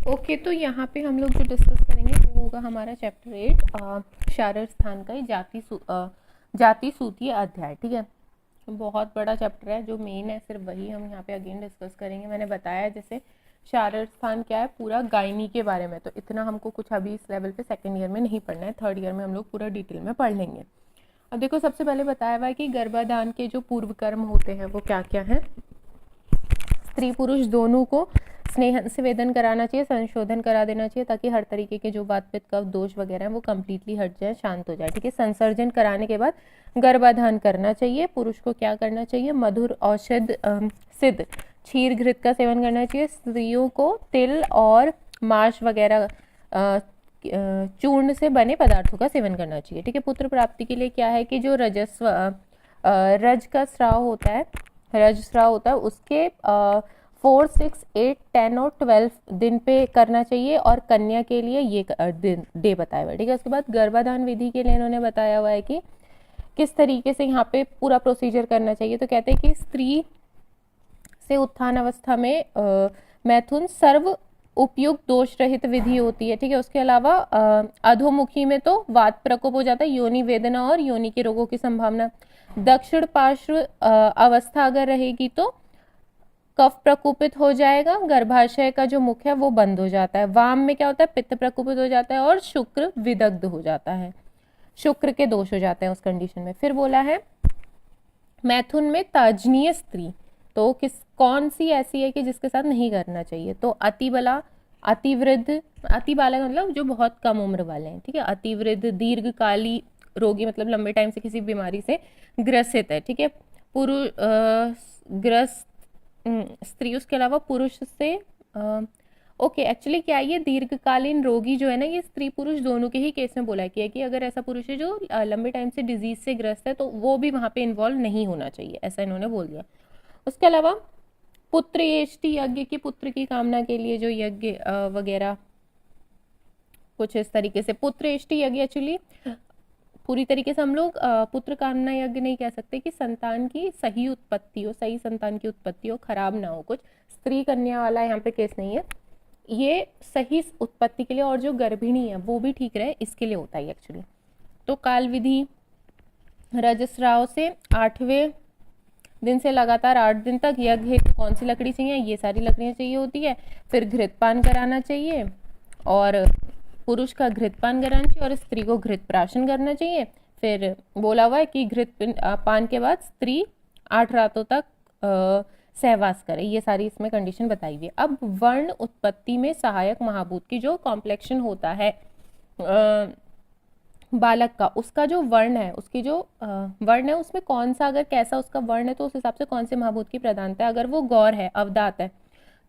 Okay, तो यहाँ पे हम लोग जो डिस्कस करेंगे वो होगा हमारा चैप्टर 8 शारर स्थान का ही जाति सूतीय अध्याय। ठीक है, बहुत बड़ा चैप्टर है, जो मेन है सिर्फ वही हम यहाँ पे अगेन डिस्कस करेंगे। मैंने बताया जैसे शारर स्थान क्या है, पूरा गायनी के बारे में, तो इतना हमको कुछ अभी इस लेवल पे सेकेंड ईयर में नहीं पढ़ना है, थर्ड ईयर में हम लोग पूरा डिटेल में पढ़ लेंगे। अब देखो, सबसे पहले बताया हुआ है कि गर्भाधान के जो पूर्व कर्म होते हैं वो क्या क्या है। स्त्री पुरुष दोनों को स्नेह से वेदन कराना चाहिए, संशोधन करा देना चाहिए, ताकि हर तरीके के जो वात पित्त कफ दोष वगैरह है वो कम्प्लीटली हट जाए, शांत हो जाए। ठीक है, संसर्जन कराने के बाद गर्भाधान करना चाहिए। पुरुष को क्या करना चाहिए, मधुर औषध सिद्ध क्षीर घृत का सेवन करना चाहिए। स्त्रियों को तिल और मांस वगैरह चूर्ण से बने पदार्थों का सेवन करना चाहिए। ठीक है, पुत्र प्राप्ति के लिए क्या है कि जो रज का स्राव होता है, रजस्राव होता है, उसके 4, 6, 8, 10 और 12 दिन पे करना चाहिए, और कन्या के लिए ये डे बताया हुआ है। ठीक है, उसके बाद गर्भाधान विधि के लिए इन्होंने बताया हुआ है कि किस तरीके से यहाँ पे पूरा प्रोसीजर करना चाहिए। तो कहते हैं कि स्त्री से उत्थान अवस्था में मैथुन सर्व उपयुक्त दोष रहित विधि होती है। ठीक है, उसके अलावा अधोमुखी में तो वात प्रकोप हो जाता है, योनि वेदना और योनि के रोगों की संभावना। दक्षिण पार्श्व अवस्था अगर रहेगी तो कफ प्रकोपित हो जाएगा, गर्भाशय का जो मुख है वो बंद हो जाता है। वाम में क्या होता है, पित्त प्रकोपित हो जाता है, और शुक्र विदग्ध हो जाता है, शुक्र के दोष हो जाते हैं उस कंडीशन में। फिर बोला है मैथुन में ताजनीय स्त्री, तो कौन सी ऐसी है कि जिसके साथ नहीं करना चाहिए, तो अतिबला, अतिवृद्ध, अतिबालक मतलब जो बहुत कम उम्र वाले हैं। ठीक है, अतिवृद्ध, दीर्घकाली रोगी मतलब लंबे टाइम से किसी बीमारी से ग्रसित है। ठीक है, पुरुष ग्रस्त स्त्री, उसके अलावा पुरुष से ओके एक्चुअली क्या है, ये दीर्घकालीन रोगी जो है ना, ये स्त्री पुरुष दोनों के ही केस में बोला किया कि अगर ऐसा पुरुष है जो लंबे टाइम से डिजीज से ग्रस्त है तो वो भी वहां पे इन्वॉल्व नहीं होना चाहिए, ऐसा इन्होंने बोल दिया। उसके अलावा पुत्र एष्टि यज्ञ की, पुत्र की कामना के लिए जो यज्ञ वगैरह कुछ इस तरीके से, पुत्र एष्टि यज्ञ एक्चुअली पूरी तरीके से हम लोग पुत्र कामना यज्ञ नहीं कह सकते कि संतान की सही उत्पत्ति हो, सही संतान की उत्पत्ति हो, खराब ना हो कुछ, स्त्री कन्या वाला यहाँ पे केस नहीं है, ये सही उत्पत्ति के लिए, और जो गर्भिणी है वो भी ठीक रहे, इसके लिए होता है एक्चुअली। तो काल विधि, रजस्राव से 8वें दिन से लगातार 8 दिन तक यज्ञ हेतु कौन सी लकड़ी चाहिए, ये सारी लकड़ियाँ चाहिए होती है। फिर घृतपान कराना चाहिए, और पुरुष का घृतपान कराना चाहिए और स्त्री को घृत प्राशन करना चाहिए। फिर बोला हुआ है कि घृत पान के बाद स्त्री 8 रातों तक सहवास करे, ये सारी इसमें कंडीशन बताई हुई है। अब वर्ण उत्पत्ति में सहायक महाभूत की जो कॉम्प्लेक्शन होता है बालक का, उसका जो वर्ण है, उसकी जो वर्ण है उसमें कौन सा, अगर कैसा उसका वर्ण है तो उस हिसाब से कौन से महाभूत की प्रधानता है। अगर वो गौर है, अवदात है,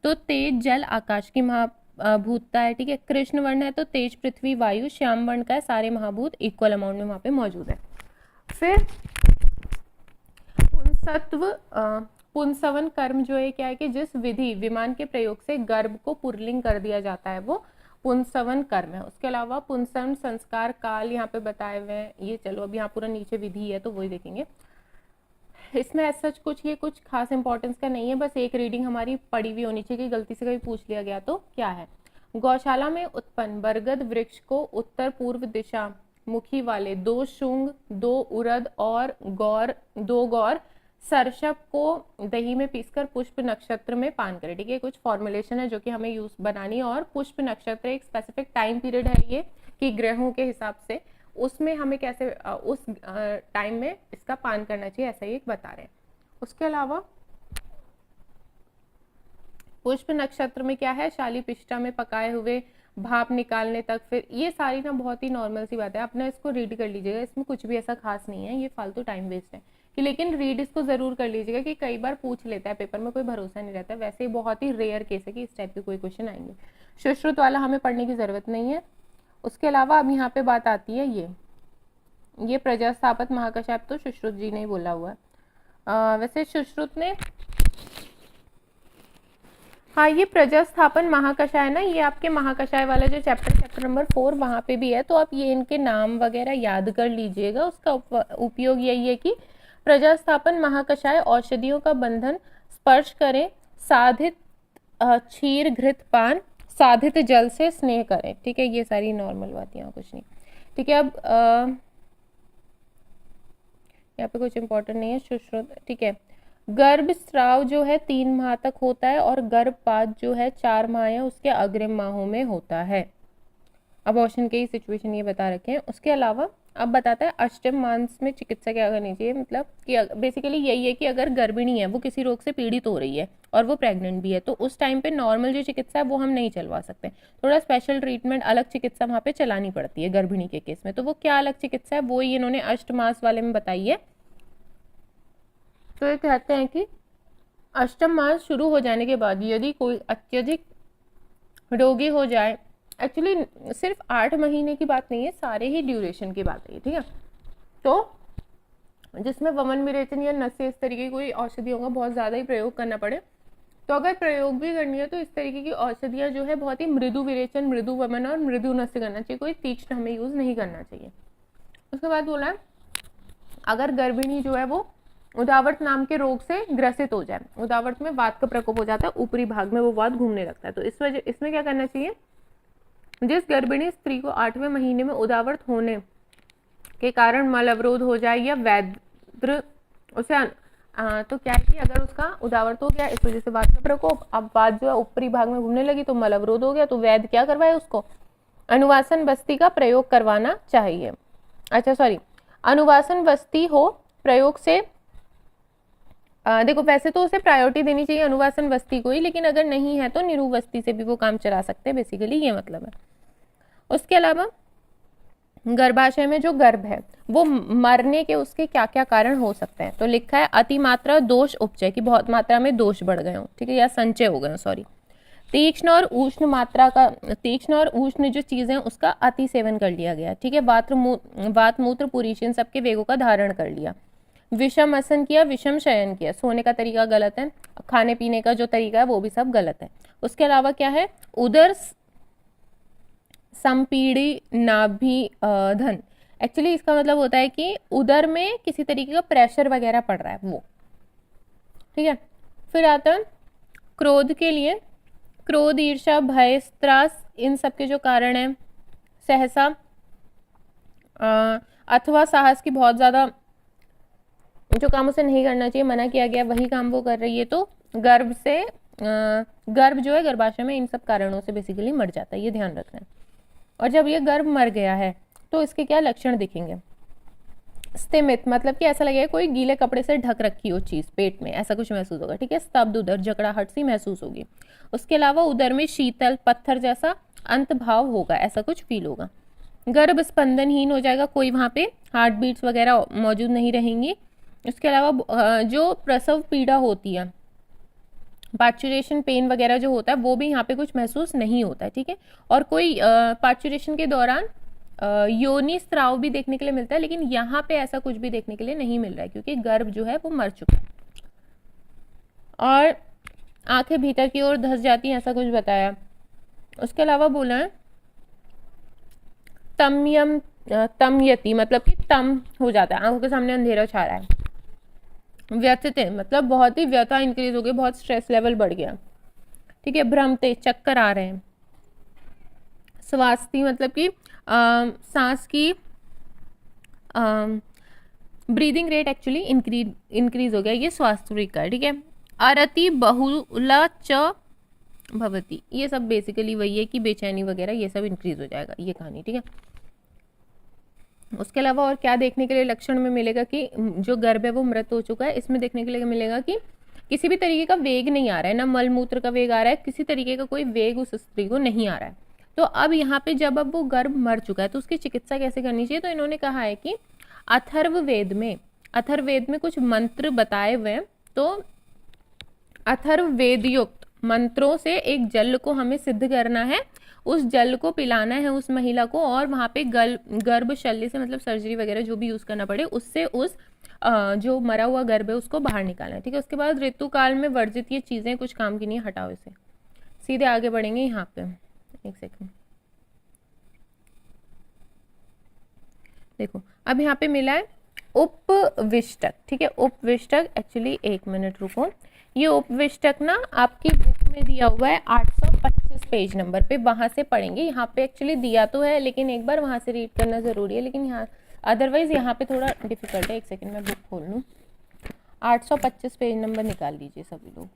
तो तेज जल आकाश की महाभूतता है। ठीक है, कृष्ण वर्ण है तो तेज पृथ्वी वायु, श्याम वर्ण का है सारे महाभूत इक्वल अमाउंट में वहां पे मौजूद है। फिर पुंसत्व पुंसवन कर्म जो है क्या है कि जिस विधि विमान के प्रयोग से गर्भ को पुरलिंग कर दिया जाता है वो पुंसवन कर्म है। उसके अलावा पुंसवन संस्कार काल यहाँ पे बताए हुए हैं, ये चलो अब यहाँ पूरा नीचे विधि है तो वही देखेंगे। इसमें ऐसा कुछ ये कुछ खास इंपॉर्टेंस का नहीं है, बस एक रीडिंग हमारी पड़ी हुई होनी चाहिए कि गलती से कभी पूछ लिया गया तो क्या है। गौशाला में उत्पन्न बरगद वृक्ष को उत्तर पूर्व दिशा मुखी वाले 2 शुंग, 2 उरद और 2 गौर सरसप को दही में पीसकर पुष्प नक्षत्र में पान करें। ठीक है, कुछ फॉर्मुलेशन है जो कि हमें यूज बनानी है, और पुष्प नक्षत्र एक स्पेसिफिक टाइम पीरियड है ये कि ग्रहों के हिसाब से उसमें हमें कैसे उस टाइम में इसका पान करना चाहिए, ऐसा ही बता रहे हैं। उसके अलावा पुष्प नक्षत्र में क्या है, शालीपिष्टा में पकाए हुए भाप निकालने तक, फिर ये सारी ना बहुत ही नॉर्मल सी बात है, अपना इसको रीड कर लीजिएगा, इसमें कुछ भी ऐसा खास नहीं है, ये फालतू टाइम वेस्ट है कि, लेकिन रीड इसको जरूर कर लीजिएगा कि कई बार पूछ लेता है पेपर में, कोई भरोसा नहीं रहता। वैसे ही बहुत ही रेयर केस है कि इस टाइप के कोई क्वेश्चन आएंगे। सुश्रुत वाला हमें पढ़ने की जरूरत नहीं है। उसके अलावा अब यहाँ पे बात आती है ये प्रजास्थापक महाकश्यप तो सुश्रुत जी ने ही बोला हुआ है। वैसे सुश्रुत ने, हाँ ये प्रजास्थापन महाकषाय है ना, ये आपके महाकषाय वाला जो चैप्टर नंबर 4 वहाँ पे भी है, तो आप ये इनके नाम वगैरह याद कर लीजिएगा। उसका उपयोग यही है कि प्रजास्थापन महाकषाय औषधियों का बंधन स्पर्श करें, साधित क्षीर घृत पान, साधित जल से स्नेह करें। ठीक है, ये सारी नॉर्मल बात, यहाँ कुछ नहीं। ठीक है, अब यहाँ पे कुछ इंपॉर्टेंट नहीं है। सुश्रुत, ठीक है, गर्भस्राव जो है 3 माह तक होता है और गर्भपात जो है 4 माह या उसके अग्रिम माहों में होता है। अबॉर्शन के ही सिचुएशन ये बता रखे हैं। उसके अलावा अब बताता है अष्टम मास में चिकित्सा क्या करनी चाहिए। मतलब कि बेसिकली यही है कि अगर गर्भिणी है, वो किसी रोग से पीड़ित हो रही है और वो प्रेग्नेंट भी है, तो उस टाइम पे नॉर्मल जो चिकित्सा है वो हम नहीं चलवा सकते, थोड़ा स्पेशल ट्रीटमेंट, अलग चिकित्सा वहाँ पे चलानी पड़ती है गर्भिणी के केस में। तो वो क्या अलग चिकित्सा है, वो ही इन्होंने अष्टमास वाले में बताई है। तो ये कहते हैं कि अष्टम मास शुरू हो जाने के बाद यदि कोई अत्यधिक रोगी हो जाए, एक्चुअली सिर्फ 8 महीने की बात नहीं है, सारे ही ड्यूरेशन की बात है। ठीक है, तो जिसमें वमन विरेचन या नस्य इस तरीके की कोई औषधियों का बहुत ज़्यादा ही प्रयोग करना पड़े, तो अगर प्रयोग भी करनी है तो इस तरीके की औषधियाँ जो है बहुत ही मृदु विरेचन, मृदु वमन और मृदु नस्य करना चाहिए, कोई तीक्ष्ण हमें यूज़ नहीं करना चाहिए। उसके बाद बोला है अगर गर्भिणी जो है वो उदावर्त नाम के रोग से ग्रसित हो जाए, उदावर्त में वात का प्रकोप हो जाता है, ऊपरी भाग में वो वात घूमने लगता है, तो इस वजह इसमें क्या करना चाहिए, जिस गर्भिणी स्त्री को 8वें महीने में उदावर्त होने के कारण मल अवरोध हो जाए या वैद्र उसे तो क्या है कि अगर उसका उदावर्त हो गया इस वजह से वात का प्रकोप, अब वात जो है ऊपरी भाग में घूमने लगी तो मल अवरोध हो गया, तो वैद्य क्या करवाए, उसको अनुवासन बस्ती का प्रयोग करवाना चाहिए। अच्छा सॉरी, अनुवासन बस्ती हो प्रयोग से देखो वैसे तो उसे प्रायोरिटी देनी चाहिए अनुवासन वस्ती को ही, लेकिन अगर नहीं है तो निरुवस्ती से भी वो काम चला सकते हैं, बेसिकली ये मतलब है। उसके अलावा गर्भाशय में जो गर्भ है वो मरने के उसके क्या क्या कारण हो सकते हैं, तो लिखा है अतिमात्रा दोष उपचय, की बहुत मात्रा में दोष बढ़ गए हो, ठीक है, या संचय हो गए, सॉरी। तीक्ष्ण और उष्ण मात्रा का, तीक्ष्ण और उष्ण जो चीजें हैं उसका अति सेवन कर लिया गया, ठीक है, वात मूत्र पुरीशन सबके वेगों का धारण कर लिया, विषम आसन किया, विषम शयन किया, सोने का तरीका गलत है, खाने पीने का जो तरीका है वो भी सब गलत है। उसके अलावा क्या है, उदर संपीड़ी नाभि धन, एक्चुअली इसका मतलब होता है कि उदर में किसी तरीके का प्रेशर वगैरह पड़ रहा है वो, ठीक है। फिर आता है क्रोध के लिए, क्रोध, ईर्ष्या, भय, त्रास, इन सब के जो कारण है, सहसा अथवा साहस की बहुत ज्यादा जो काम उसे नहीं करना चाहिए, मना किया गया, वही काम वो कर रही है, तो गर्भ से गर्भ जो है गर्भाशय में इन सब कारणों से बेसिकली मर जाता है, ये ध्यान रखना है। और जब ये गर्भ मर गया है तो इसके क्या लक्षण दिखेंगे, स्तिमित मतलब कि ऐसा लगेगा कोई गीले कपड़े से ढक रखी हो चीज पेट में, ऐसा कुछ महसूस होगा, ठीक है। स्तब्ध उदर, जकड़ाहट सी महसूस होगी। उसके अलावा उदर में शीतल पत्थर जैसा अंत भाव होगा, ऐसा कुछ फील होगा। गर्भ स्पंदनहीन हो जाएगा, कोई वहां पे हार्ट बीट्स वगैरह मौजूद नहीं रहेंगी। उसके अलावा जो प्रसव पीड़ा होती है, पार्चुरेशन पेन वगैरह जो होता है वो भी यहाँ पे कुछ महसूस नहीं होता है, ठीक है। और कोई पार्चुरेशन के दौरान योनि स्त्राव भी देखने के लिए मिलता है, लेकिन यहाँ पे ऐसा कुछ भी देखने के लिए नहीं मिल रहा है क्योंकि गर्भ जो है वो मर चुका है। और आंखें भीतर की ओर धस जाती हैं, ऐसा कुछ बताया। उसके अलावा बोला है तमयति मतलब कि तम हो जाता है, आंखों के सामने अंधेरा छा रहा है। व्यथित है मतलब बहुत ही व्यथा इंक्रीज हो गई, बहुत स्ट्रेस लेवल बढ़ गया, ठीक है। भ्रमते, चक्कर आ रहे हैं। स्वास्थ्य मतलब कि सांस की ब्रीदिंग रेट एक्चुअली इंक्रीज हो गया, ये स्वास्थ्य का है, ठीक है। अरति बहुला च भवती, ये सब बेसिकली वही है कि बेचैनी वगैरह ये सब इंक्रीज हो जाएगा, ये कहानी, ठीक है। उसके अलावा और क्या देखने के लिए लक्षण में मिलेगा कि जो गर्भ है वो मृत हो चुका है, इसमें देखने के लिए मिलेगा कि किसी भी तरीके का वेग नहीं आ रहा है, ना मल मूत्र का वेग आ रहा है, किसी तरीके का कोई वेग उस स्त्री को नहीं आ रहा है। तो अब यहाँ पे जब अब वो गर्भ मर चुका है तो उसकी चिकित्सा कैसे करनी चाहिए, तो इन्होंने कहा है कि अथर्ववेद में कुछ मंत्र बताए हुए हैं, तो अथर्ववेद युक्त मंत्रों से एक जल को हमें सिद्ध करना है, उस जल को पिलाना है उस महिला को, और वहां पे गर्भ शल्य से मतलब सर्जरी वगैरह जो भी यूज करना पड़े उससे उस जो मरा हुआ गर्भ है उसको बाहर निकालना है, ठीक है। उसके बाद ऋतुकाल में वर्जित ये चीजें कुछ काम की नहीं, हटाओ इसे, सीधे आगे बढ़ेंगे। यहाँ पे एक सेकंड देखो, अब यहाँ पे मिला है उपविष्टक, ठीक है। उपविष्टक एक्चुअली 1 मिनट रुको, ये उपविष्टक ना आपकी बुक में दिया हुआ है 825 125 पेज नंबर पे, वहाँ से पढ़ेंगे। यहाँ पे एक्चुअली दिया तो है लेकिन एक बार वहाँ से रीड करना ज़रूरी है, लेकिन यहाँ अदरवाइज़ यहाँ पे थोड़ा डिफिकल्ट है। एक सेकेंड मैं बुक खोल लूँ। 825 पेज नंबर निकाल लीजिए सभी लोग।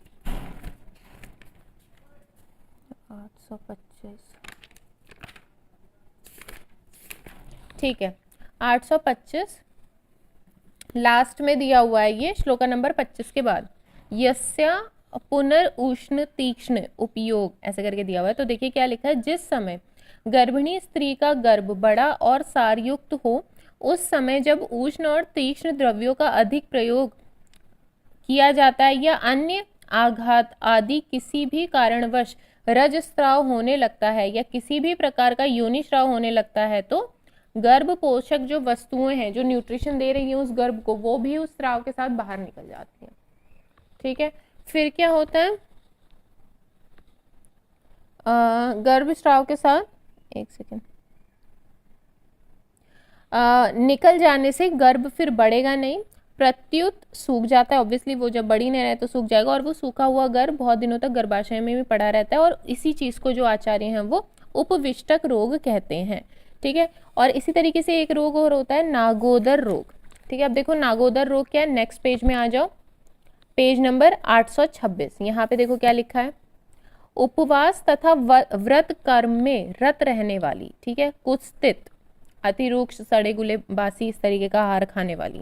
825, ठीक है। 825 लास्ट में दिया हुआ है ये श्लोका नंबर 25 के बाद, यस्या पुनर्उष्ण तीक्ष्ण उपयोग ऐसे करके दिया हुआ है। तो देखिए क्या लिखा है, जिस समय गर्भिणी स्त्री का गर्भ बड़ा और सारयुक्त हो, उस समय जब उष्ण और तीक्ष्ण द्रव्यों का अधिक प्रयोग किया जाता है या अन्य आघात आदि किसी भी कारणवश रजस्राव होने लगता है या किसी भी प्रकार का योनिस्राव होने लगता है, तो गर्भ पोषक जो वस्तुएं हैं, जो न्यूट्रिशन दे रही हैं उस गर्भ को, वो भी उस स्राव के साथ बाहर निकल जाती हैं। ठीक है, फिर क्या होता है, गर्भ स्राव के साथ, एक सेकेंड, निकल जाने से गर्भ फिर बढ़ेगा नहीं, प्रत्युत सूख जाता है। ऑब्वियसली वो जब बड़ी नहीं रहे तो सूख जाएगा, और वो सूखा हुआ गर्भ बहुत दिनों तक गर्भाशय में भी पड़ा रहता है, और इसी चीज को जो आचार्य हैं वो उपविष्टक रोग कहते हैं। ठीक है, और इसी तरीके से एक रोग और होता है नागोदर रोग। ठीक है, अब देखो नागोदर रोग क्या है, नेक्स्ट पेज में आ जाओ, पेज नंबर 826। यहाँ पे देखो क्या लिखा है, उपवास तथा व्रत कर्म में रत रहने वाली, ठीक है, कुत्सित, अतिरूक्ष, सड़े गुले बासी इस तरीके का आहार खाने वाली,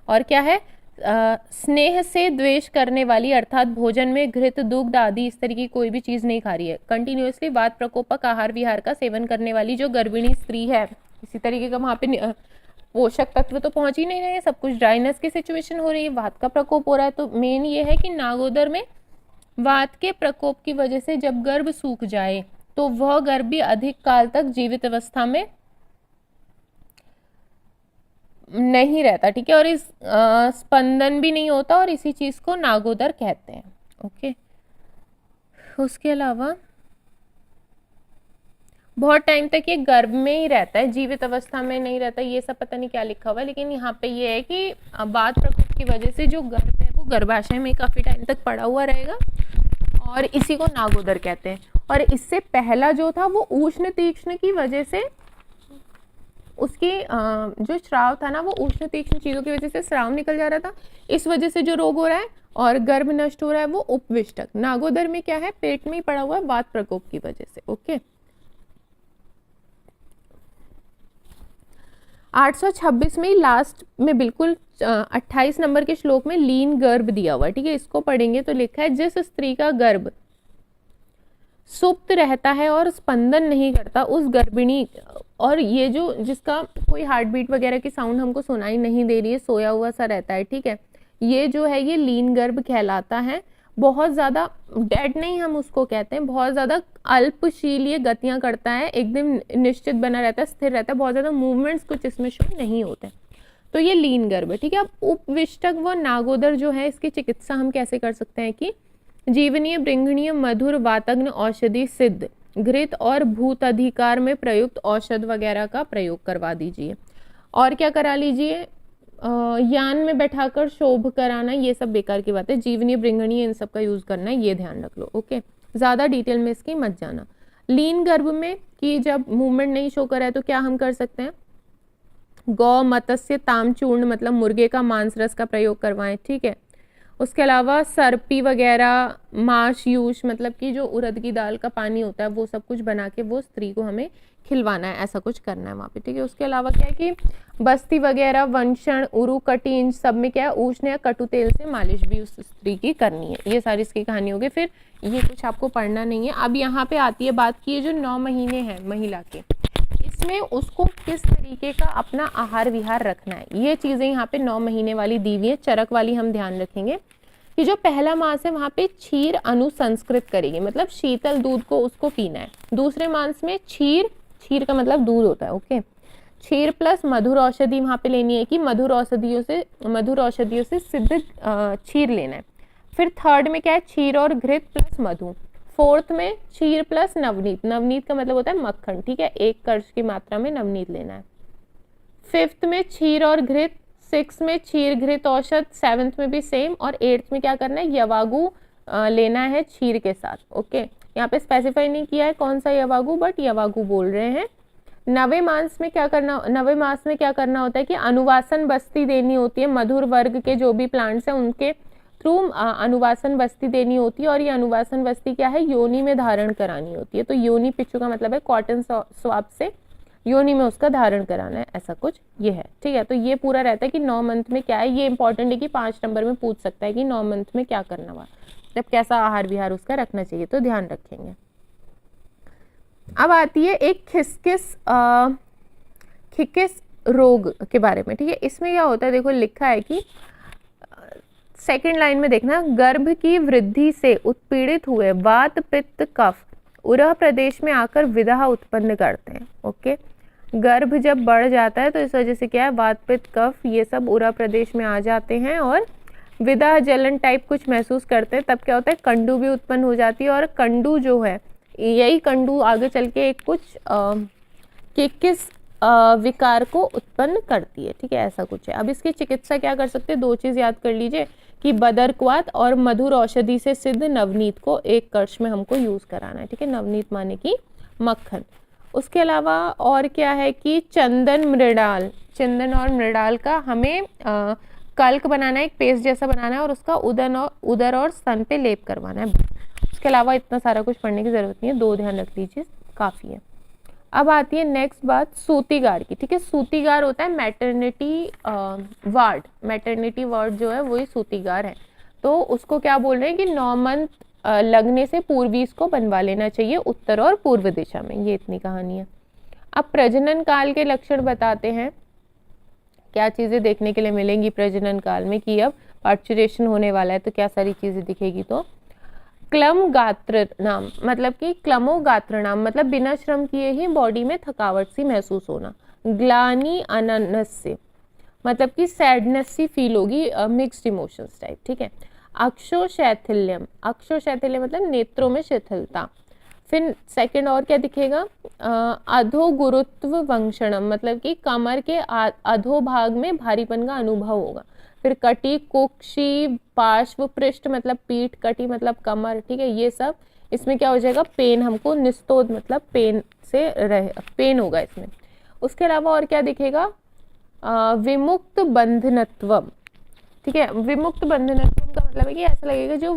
और क्या है, स्नेह से द्वेष करने वाली, अर्थात भोजन में घृत दुग्ध आदि इस तरीके की कोई भी चीज नहीं खा रही है, कंटिन्यूअसली वात प्रकोपक आहार विहार का सेवन करने वाली जो गर्भिणी स्त्री है, इसी तरीके का वहां पे पोषक तत्व तो पहुंच ही नहीं रहे, सब कुछ ड्राइनेस की सिचुएशन हो रही है, वात का प्रकोप हो रहा है। तो मेन ये है कि नागोदर में वात के प्रकोप की वजह से जब गर्भ सूख जाए तो वह गर्भ भी अधिक काल तक जीवित अवस्था में नहीं रहता। ठीक है, और इस स्पंदन भी नहीं होता, और इसी चीज को नागोदर कहते हैं। ओके, उसके अलावा बहुत टाइम तक ये गर्भ में ही रहता है, जीवित अवस्था में नहीं रहता। ये सब पता नहीं क्या लिखा हुआ है, लेकिन यहाँ पे ये है कि वात प्रकोप की वजह से जो गर्भ है वो गर्भाशय में काफी टाइम तक पड़ा हुआ रहेगा, और इसी को नागोदर कहते हैं। और इससे पहला जो था वो उष्ण तीक्ष्ण की वजह से, उसकी जो श्राव था ना वो उष्ण तीक्ष्ण चीजों की वजह से श्राव निकल जा रहा था, इस वजह से जो रोग हो रहा है और गर्भ नष्ट हो रहा है वो उपविष्टक। नागोदर में क्या है, पेट में ही पड़ा हुआ है वात प्रकोप की वजह से। ओके, 826 में लास्ट में बिल्कुल 28 नंबर के श्लोक में लीन गर्भ दिया हुआ है। ठीक है, इसको पढ़ेंगे तो लिखा है, जिस स्त्री का गर्भ सुप्त रहता है और स्पंदन नहीं करता उस गर्भिणी, और ये जो जिसका कोई हार्ट बीट वगैरह की साउंड हमको सुनाई नहीं दे रही है, सोया हुआ सा रहता है। ठीक है, ये जो है ये लीन गर्भ कहलाता है। बहुत ज्यादा डेड नहीं हम उसको कहते हैं, बहुत ज्यादा अल्पशीलीय गतियां करता है, एकदम निश्चित बना रहता है, स्थिर रहता है, बहुत ज्यादा मूवमेंट्स कुछ इसमें शो नहीं होते, तो ये लीन गर्भ है। ठीक है, अब उपविष्टक व नागोदर जो है इसकी चिकित्सा हम कैसे कर सकते हैं कि जीवनीय बृंघणीय मधुर वातग्न औषधि सिद्ध घृत और भूत अधिकार में प्रयुक्त औषध वगैरह का प्रयोग करवा दीजिए, और क्या करा लीजिए, यान में बैठाकर शोभ कराना, ये सब बेकार की बात है। जीवनीय बृंघणीय इन सब का यूज करना है, ये ध्यान रख लो। ओके, ज्यादा डिटेल में इसकी मत जाना। लीन गर्भ में कि जब मूवमेंट नहीं शो कर रहा है तो क्या हम कर सकते हैं, गौ मत्स्य तामचूर्ण मतलब मुर्गे का मांस रस का प्रयोग करवाएं। ठीक है, उसके अलावा सरपी वगैरह, माश यूश मतलब कि जो उड़द की दाल का पानी होता है वो सब कुछ बना के वो स्त्री को हमें खिलवाना है, ऐसा कुछ करना है वहाँ पे। ठीक है, उसके अलावा क्या है कि बस्ती वगैरह, वंशण, उरु, कटी, इन सब में क्या है, उष्ण या कटु तेल से मालिश भी उस स्त्री की करनी है। ये सारी इसकी कहानी होगी, फिर ये कुछ आपको पढ़ना नहीं है। अब यहाँ पे आती है बात की, ये जो 9 महीने हैं महिला के, इसमें उसको किस तरीके का अपना आहार विहार रखना है, ये चीजें यहाँ पे 9 महीने वाली दी हुई है। चरक वाली हम ध्यान रखेंगे कि जो पहला मास है वहाँ पे क्षीर अनुसंस्कृत करेगी, मतलब शीतल दूध को उसको पीना है। दूसरे मास में क्षीर, क्षीर का मतलब दूध होता है। ओके, क्षीर प्लस मधुर औषधि वहाँ पे लेनी है कि मधुर औषधियों से सिद्ध क्षीर लेना है। फिर थर्ड में क्या है, क्षीर और घृत प्लस मधु। फोर्थ में क्षीर प्लस नवनीत, नवनीत का मतलब होता है मक्खन। ठीक है, 1 कर्ण की मात्रा में नवनीत लेना है। फिफ्थ में क्षीर और घृत, 6th में क्षीर घृत औषध, 7th में भी सेम, और 8th में क्या करना है, यवागु लेना है क्षीर के साथ। ओके, यहाँ पे स्पेसिफाई नहीं किया है कौन सा यवागु, बट यवागु बोल रहे हैं। नवे मास में क्या करना होता है कि अनुवासन बस्ती देनी होती है, मधुर वर्ग के जो भी प्लांट्स हैं उनके थ्रू अनुवासन बस्ती देनी होती है, और ये अनुवासन बस्ती क्या है, योनि में धारण करानी होती है। तो योनि पिच्चू का मतलब है कॉटन स्वाब से योनि में उसका धारण कराना है, ऐसा कुछ ये है, ठीक है। तो ये पूरा रहता है कि 9 मंथ में क्या है, ये इंपॉर्टेंट है कि 5 नंबर में पूछ सकता है कि 9 मंथ में क्या करना हुआ, जब कैसा आहार विहार उसका रखना चाहिए, तो ध्यान रखेंगे। अब आती है एक खिकिस रोग के बारे में, ठीक है। इसमें क्या होता है, देखो लिखा है कि सेकंड लाइन में देखना, गर्भ की वृद्धि से उत्पीड़ित हुए वात पित्त कफ उरह प्रदेश में आकर विदाह उत्पन्न करते हैं। ओके, गर्भ जब बढ़ जाता है तो इस वजह से क्या है, वात पित्त कफ ये सब उरह प्रदेश में आ जाते हैं और विदाह जलन टाइप कुछ महसूस करते हैं। तब क्या होता है, कंडू भी उत्पन्न हो जाती है, और कंडू जो है, यही कंडू आगे चल के एक कुछ किस विकार को उत्पन्न करती है, ठीक है, ऐसा कुछ है। अब इसकी चिकित्सा क्या कर सकते हैं, 2 चीज याद कर लीजिए कि बदरक्वाथ और मधुर औषधि से सिद्ध नवनीत को एक कर्ष में हमको यूज कराना है, ठीक है। नवनीत माने की मक्खन। उसके अलावा और क्या है कि चंदन और मृडाल का हमें कल्क बनाना है, एक पेस्ट जैसा बनाना है, और उसका उदर और स्तन पे लेप करवाना है। उसके अलावा इतना सारा कुछ पढ़ने की जरूरत नहीं है, 2 ध्यान रख लीजिए, काफी है। अब आती है नेक्स्ट बात सूतीगार की, ठीक है। सूतीगार होता है मैटरनिटी वार्ड जो है वही सूतीगार है। तो उसको क्या बोल रहे हैं कि 9 मंथ लगने से पूर्व इसको बनवा लेना चाहिए उत्तर और पूर्व दिशा में, ये इतनी कहानी है। अब प्रजनन काल के लक्षण बताते हैं, क्या चीजें देखने के लिए मिलेंगी प्रजनन काल में, कि अब पार्चुरेशन होने वाला है तो क्या सारी चीजें दिखेगी। तो क्लम गात्र नाम मतलब कि क्लमो गात्र नाम मतलब बिना श्रम किए ही बॉडी में थकावट सी महसूस होना। ग्लानि अननस्य मतलब कि सैडनेस सी फील होगी, मिक्स्ड इमोशंस टाइप, ठीक है। अक्षोशैथिल्यम मतलब नेत्रों में शिथिलता। फिर सेकंड और क्या दिखेगा, अधो गुरुत्व वंक्षणम मतलब कि कमर के अधो भाग में भारीपन का अनुभव होगा। फिर कटी कुक्षी पार्श्व पृष्ठ मतलब पीठ, कटी मतलब कमर, ठीक है। ये सब इसमें क्या हो जाएगा, पेन हमको निस्तोद मतलब पेन होगा इसमें। उसके अलावा और क्या दिखेगा, विमुक्त बंधनत्वम, ठीक है। विमुक्त बंधनत्वम का मतलब है कि ऐसा लगेगा जो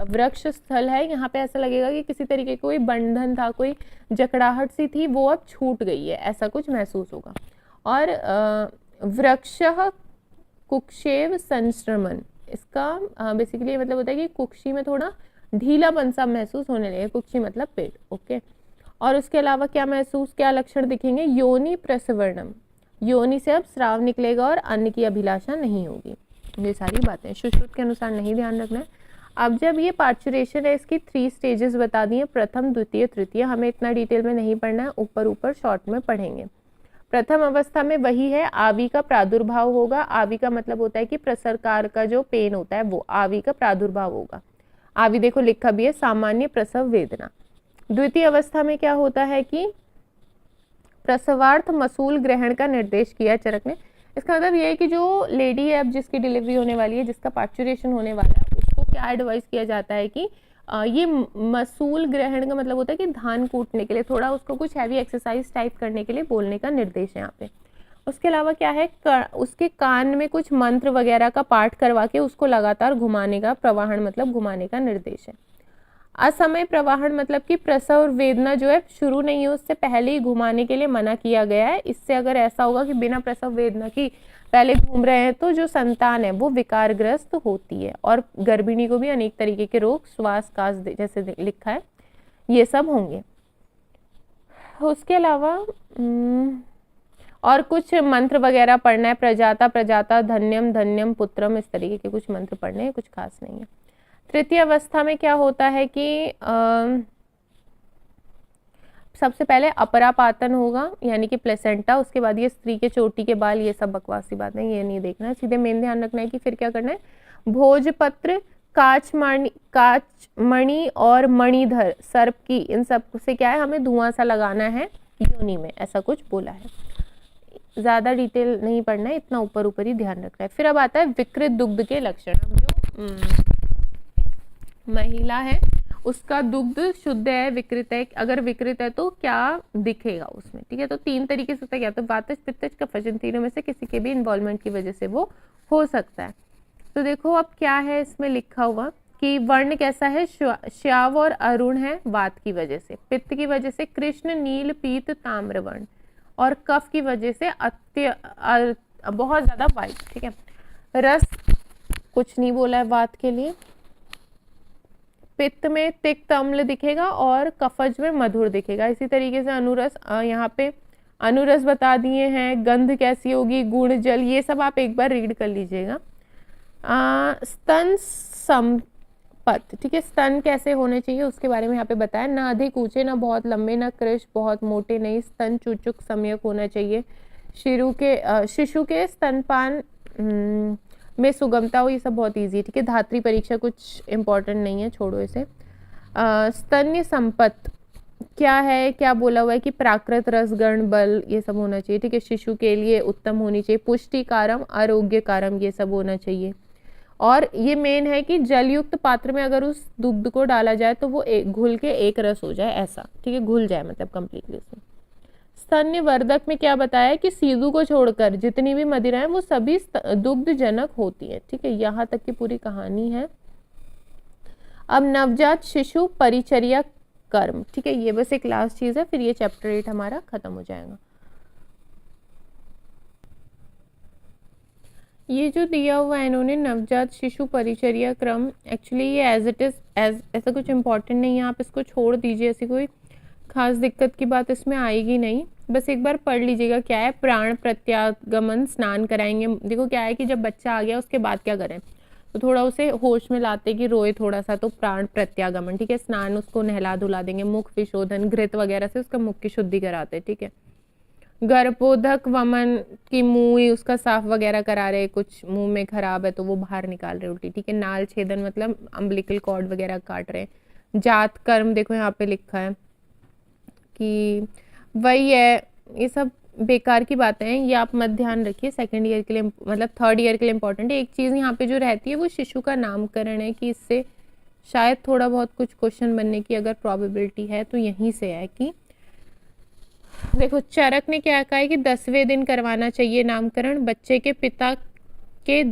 वृक्ष स्थल है यहाँ पे ऐसा लगेगा कि किसी तरीके का कोई बंधन था, कोई जकड़ाहट सी थी, वो अब छूट गई है, ऐसा कुछ महसूस होगा। और वृक्षः कुक्षेव संश्रमण, इसका बेसिकली मतलब होता है कि कुक्षी में थोड़ा ढीलापन सा महसूस होने लगे, कुक्षी मतलब पेट, ओके। और उसके अलावा क्या लक्षण दिखेंगे, योनि प्रसवर्णम, योनि से अब स्राव निकलेगा और अन्न की अभिलाषा नहीं होगी। ये सारी बातें सुश्रुत के अनुसार नहीं ध्यान रखना है। अब जब ये पार्चुरेशन है इसकी 3 स्टेजेस बता दिए, प्रथम द्वितीय तृतीय, हमें इतना डिटेल में नहीं पढ़ना है, ऊपर शॉर्ट में पढ़ेंगे। प्रथम अवस्था में वही है, आवी का प्रादुर्भाव होगा। आवी का मतलब होता है कि प्रसरकार का जो पेन होता है वो आवी का प्रादुर्भाव होगा। आवी देखो लिखा भी है, सामान्य प्रसव वेदना। द्वितीय अवस्था में क्या होता है कि प्रसवार्थ मसूल ग्रहण का निर्देश किया चरक ने। इसका मतलब ये है कि जो लेडी है अब जिसकी डिलीवरी होने वाली है, जिसका पार्चुरेशन होने वाला है, उसको क्या एडवाइस किया जाता है कि ये मसूल ग्रहण का मतलब होता है कि धान कूटने के लिए थोड़ा उसको कुछ हैवी एक्सरसाइज टाइप करने के लिए बोलने का निर्देश है यहाँ पे। उसके अलावा क्या है, उसके कान में कुछ मंत्र वगैरह का पाठ करवा के उसको लगातार घुमाने का, प्रवाहन मतलब घुमाने का निर्देश है। असमय प्रवाहन मतलब कि प्रसव वेदना जो है शुरू नहीं है उससे पहले ही घुमाने के लिए मना किया गया है। इससे अगर ऐसा होगा कि बिना प्रसव वेदना की पहले घूम रहे हैं तो जो संतान है वो विकारग्रस्त होती है, और गर्भिणी को भी अनेक तरीके के रोग, श्वास कास जैसे लिखा है ये सब होंगे। उसके अलावा और कुछ मंत्र वगैरह पढ़ना है, प्रजाता प्रजाता धन्यम धन्यम पुत्रम, इस तरीके के कुछ मंत्र पढ़ने हैं, कुछ खास नहीं है। तृतीय अवस्था में क्या होता है कि सबसे पहले अपरापातन होगा यानी कि प्लेसेंटा, उसके बाद ये स्त्री के चोटी के बाल, ये सब बकवासी बातें, ये नहीं देखना है, सीधे मेन ध्यान रखना है कि फिर क्या करना है, भोजपत्र, काचमणि और मणिधर सर्प की, इन सब से क्या है हमें धुआं सा लगाना है योनि में, ऐसा कुछ बोला है। ज्यादा डिटेल नहीं पढ़ना है, इतना ऊपर ही ध्यान रखना है। फिर अब आता है विकृत दुग्ध के लक्षण। जो महिला है उसका दुग्ध शुद्ध है, विकृत है, अगर विकृत है तो क्या दिखेगा उसमें, ठीक है। तो 3 तरीके से होता है, या तो वातज, पित्तज, कफज, इन तीनों में से किसी के भी इन्वॉल्वमेंट की वजह से वो हो सकता है। तो देखो अब क्या है इसमें लिखा हुआ कि वर्ण कैसा है, श्याव और अरुण है वात की वजह से, पित्त की वजह से कृष्ण, नील, पीत, ताम्र वर्ण, और कफ की वजह से बहुत ज्यादा वाइट, ठीक है। रस कुछ नहीं बोला है वात के लिए। पित्त में तिक्त अम्ल दिखेगा और कफज में मधुर दिखेगा। इसी तरीके से अनुरस, यहाँ पे अनुरस बता दिए हैं, गंध कैसी होगी, गुण, जल, ये सब आप एक बार रीड कर लीजिएगा। स्तन संपत, ठीक है, स्तन कैसे होने चाहिए उसके बारे में यहाँ पे बताया, ना अधिक ऊंचे, ना बहुत लंबे, ना कृश बहुत मोटे नहीं, स्तन चूचुक सम्यक होना चाहिए, शिशु के स्तनपान में सुगमता हो, ये सब बहुत इजी है, ठीक है। धात्री परीक्षा कुछ इंपॉर्टेंट नहीं है, छोड़ो इसे। स्तन्य संपत क्या है, क्या बोला हुआ है कि प्राकृत, रस, गण, बल, ये सब होना चाहिए, ठीक है। शिशु के लिए उत्तम होनी चाहिए, पुष्टि कारम, आरोग्य कारम, ये सब होना चाहिए। और ये मेन है कि जलयुक्त पात्र में अगर उस दुग्ध को डाला जाए तो वो घुल के एक रस हो जाए, ऐसा, ठीक है, घुल जाए मतलब कंप्लीटली उसमें। स्तन्य वर्धक में क्या बताया है कि सीधु को छोड़कर जितनी भी मदिरा है वो सभी दुग्ध जनक होती है, ठीक है। यहाँ तक की पूरी कहानी है। अब नवजात शिशु परिचर्या कर्म, ठीक है, ये बस एक लास्ट चीज है, फिर ये चैप्टर 8 हमारा खत्म हो जाएगा। ये जो दिया हुआ है इन्होंने नवजात शिशु परिचर्या क्रम, एक्चुअली ये एज इट इज ऐसा कुछ इंपॉर्टेंट नहीं है, आप इसको छोड़ दीजिए, ऐसी कोई खास दिक्कत की बात इसमें आएगी नहीं, बस एक बार पढ़ लीजिएगा। क्या है, प्राण प्रत्यागमन, स्नान कराएंगे। देखो क्या है कि जब बच्चा आ गया उसके बाद क्या करें, तो थोड़ा उसे होश में लाते कि रोए थोड़ा सा, तो प्राण प्रत्यागमन, ठीक है, स्नान, उसको नहला धुला देंगे, मुख विशोधन, घृत वगैरह से उसका मुख की शुद्धि कराते, ठीक है। गर्भोधक वमन की मुंह उसका साफ वगैरह करा रहे, कुछ मुंह में खराब है तो वो बाहर निकाल रहे उल्टी, ठीक है। नाल छेदन मतलब अम्बिलिकल कॉर्ड वगैरह काट रहे। जात कर्म देखो यहाँ पे लिखा है कि वही है, ये सब बेकार की बातें हैं, ये आप मत ध्यान रखिए, सेकंड ईयर के लिए मतलब थर्ड ईयर के लिए इंपॉर्टेंट है। एक चीज़ यहाँ पे जो रहती है वो शिशु का नामकरण है, कि इससे शायद थोड़ा बहुत कुछ क्वेश्चन बनने की अगर प्रोबेबिलिटी है तो यहीं से है कि देखो चरक ने क्या कहा है कि 10वें दिन करवाना चाहिए नामकरण। बच्चे के पिता के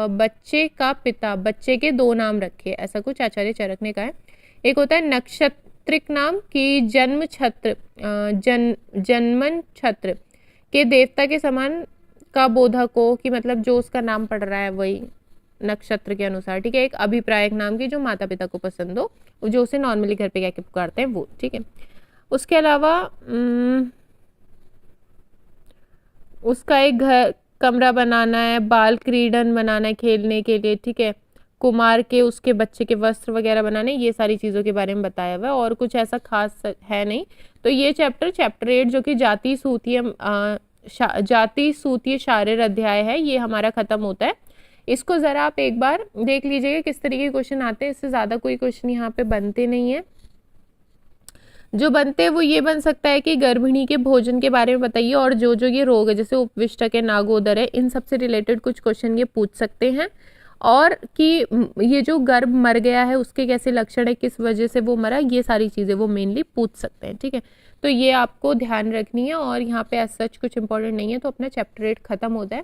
बच्चे के 2 नाम रखे, ऐसा कुछ आचार्य चरक ने कहा है। एक होता है नक्षत्रिक नाम कि जन्म छत्र जन्मन छत्र के देवता के समान का बोधक हो, कि मतलब जो उसका नाम पड़ रहा है वही नक्षत्र के अनुसार, ठीक है। एक अभिप्रायक नाम की जो माता पिता को पसंद हो, जो उसे नॉर्मली घर पे क्या पुकारते हैं वो, ठीक है। उसके अलावा उसका एक घर कमरा बनाना है, बाल क्रीडन बनाना है खेलने के लिए, ठीक है। कुमार के उसके बच्चे के वस्त्र वगैरह बनाने, ये सारी चीज़ों के बारे में बताया हुआ है, और कुछ ऐसा खास है नहीं। तो ये चैप्टर 8 जो कि जाति सूतीय शारीर अध्याय है, ये हमारा खत्म होता है। इसको ज़रा आप एक बार देख लीजिएगा किस तरीके के क्वेश्चन आते हैं, इससे ज़्यादा कोई क्वेश्चन यहाँ पे बनते नहीं है। जो बनते हैं वो ये बन सकता है कि गर्भिणी के भोजन के बारे में बताइए, और जो जो ये रोग है जैसे उपविष्टक है, नागोदर है, इन सब से रिलेटेड कुछ क्वेश्चन ये पूछ सकते हैं। और कि ये जो गर्भ मर गया है उसके कैसे लक्षण है, किस वजह से वो मरा, ये सारी चीज़ें वो मेनली पूछ सकते हैं, ठीक है। तो ये आपको ध्यान रखनी है, और यहाँ पे एज सच कुछ इंपॉर्टेंट नहीं है। तो अपना चैप्टर 8 खत्म होता है।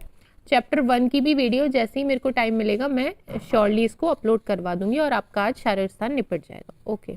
चैप्टर 1 की भी वीडियो जैसे ही मेरे को टाइम मिलेगा मैं श्योरली इसको अपलोड करवा दूंगी, और आपका आज शारीरिक स्थान निपट जाएगा। ओके।